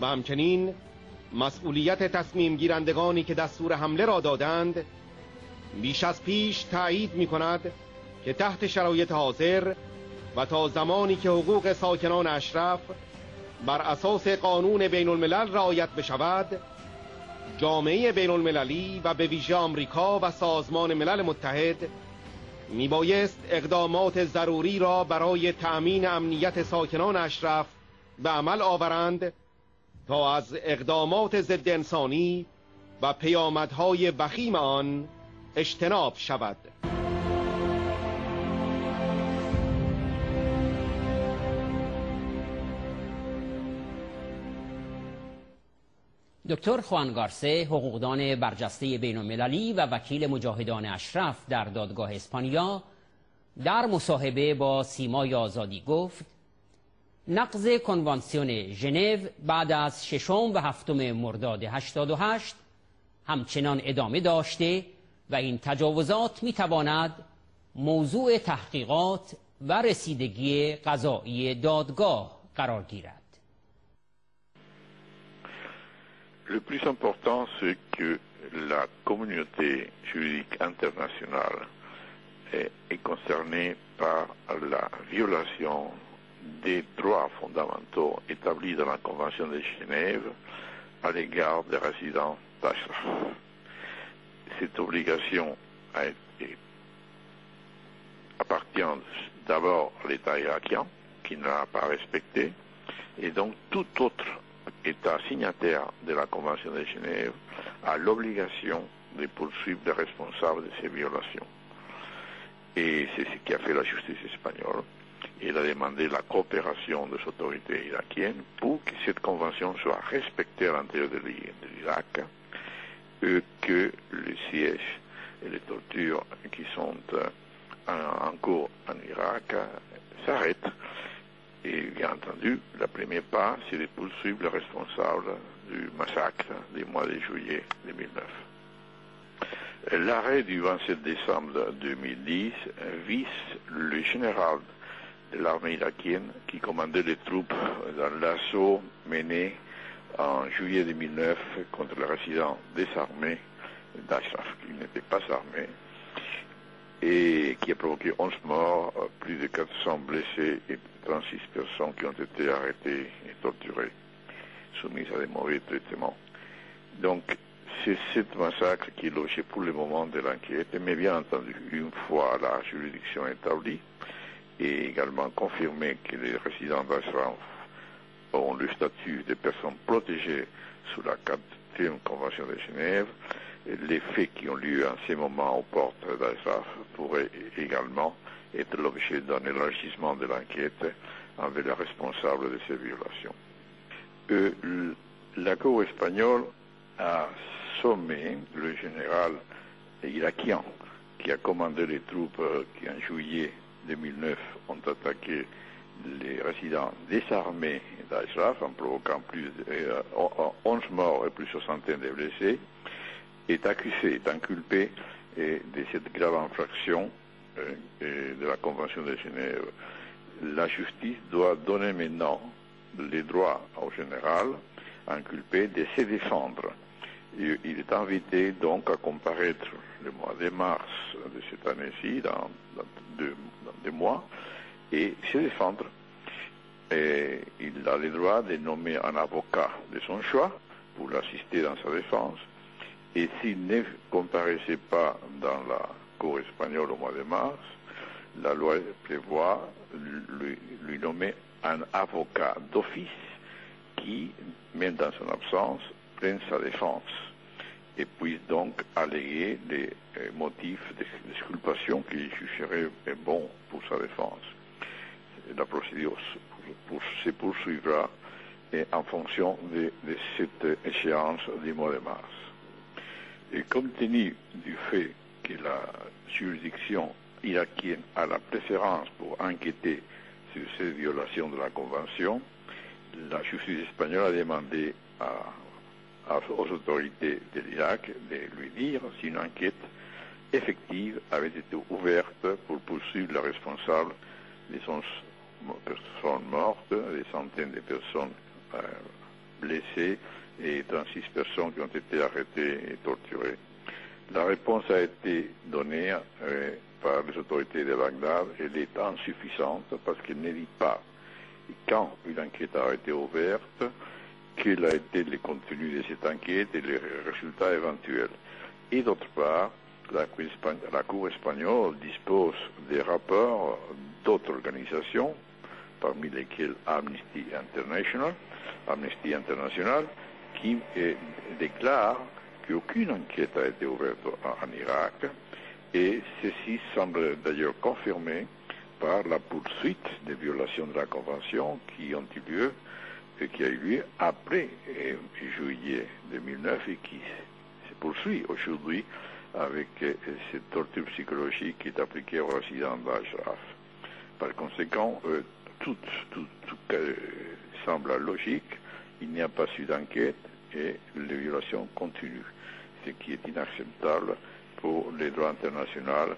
و همچنین مسئولیت تصمیم گیرندگانی که دستور حمله را دادند بیش از پیش تأیید می کند که تحت شرایط حاضر و تا زمانی که حقوق ساکنان اشرف بر اساس قانون بین الملل رعایت بشود، جامعه بین المللی و به ویژه آمریکا و سازمان ملل متحد می بایست اقدامات ضروری را برای تأمین امنیت ساکنان اشرف به عمل آورند تا از اقدامات ضد انسانی و پیامدهای وخیم آن اجتناب شود. دکتر خوان گارسه، حقوقدان برجسته بین‌المللی و وکیل مجاهدان اشرف در دادگاه اسپانیا، در مصاحبه با سیمای آزادی گفت نقض کنوانسیون ژنو بعد از 6 و 7 مرداد 88 همچنان ادامه داشته و این تجاوزات میتواند موضوع تحقیقات و رسیدگی قضایی دادگاه قرار گیرد. Le plus important, c'est que la communauté juridique internationale est concernée par la violation des droits fondamentaux établis dans la Convention de Genève à l'égard des résidents d'Ashraf. Cette obligation appartient d'abord à l'État irakien, qui ne l'a pas respectée, et donc tout autre État signataire de la Convention de Genève a l'obligation de poursuivre les responsables de ces violations. Et c'est ce qui a fait la justice espagnole. Il a demandé la coopération des autorités irakiennes pour que cette convention soit respectée à l'intérieur de l'Irak, et que les sièges et les tortures qui sont en cours en Irak s'arrêtent. Et bien entendu, le premier pas, c'est de poursuivre les responsables du massacre du mois de juillet 2009. L'arrêt du 27 décembre 2010 vise le général de l'armée irakienne qui commandait les troupes dans l'assaut mené en juillet 2009 contre les résidents désarmés d'Ashraf, qui n'étaient pas armés, et qui a provoqué 11 morts, plus de 400 blessés et 36 personnes qui ont été arrêtées et torturées, soumises à des mauvais traitements. Donc, c'est ce massacre qui est l'objet pour le moment de l'enquête, mais bien entendu, une fois la juridiction établie et également confirmé que les résidents d'Ashraf ont le statut de personnes protégées sous la 4e Convention de Genève, les faits qui ont lieu en ce moment aux portes d'Ashraf pourraient également être l'objet d'un élargissement de l'enquête envers les responsables de ces violations. La Cour espagnole a sommé le général irakien qui a commandé les troupes qui en juillet 2009 ont attaqué les résidents désarmés d'Ashraf en provoquant plus de 11 morts et plus de centaines de blessés, est accusé, est inculpé de cette grave infraction de la Convention de Genève. La justice doit donner maintenant les droits au général inculpé de se défendre. Il est invité donc à comparaître le mois de mars de cette année-ci, dans 2 mois, et se défendre. Et il a le droit de nommer un avocat de son choix pour l'assister dans sa défense. Et s'il ne comparaissait pas dans la Cour espagnole au mois de mars, la loi prévoit lui nommer un avocat d'office qui, même dans son absence, prenne sa défense et puisse donc alléguer des motifs d'exculpation qui jugeraient bons pour sa défense. La procédure se poursuivra en fonction de cette échéance du mois de mars. Et compte tenu du fait que la juridiction irakienne a la préférence pour enquêter sur ces violations de la Convention, la justice espagnole a demandé aux autorités de l'Irak de lui dire si une enquête effective avait été ouverte pour poursuivre les responsables des 11 personnes mortes, des centaines de personnes blessés et 36 personnes qui ont été arrêtées et torturées. La réponse a été donnée par les autorités de Bagdad. Elle est insuffisante parce qu'elle ne dit pas, quand une enquête a été ouverte, quel a été le contenu de cette enquête et les résultats éventuels. Et d'autre part, la Cour espagnole dispose des rapports d'autres organisations, parmi lesquelles Amnesty International, qui déclare qu'aucune enquête a été ouverte en Irak, et ceci semble d'ailleurs confirmé par la poursuite des violations de la Convention qui ont eu lieu et qui a eu lieu après juillet 2009 et qui se poursuit aujourd'hui avec cette torture psychologique qui est appliquée aux résidents d'Ashraf. Par conséquent, tout semble logique, il n'y a pas eu d'enquête et les violations continuent, ce qui est inacceptable pour les droits internationaux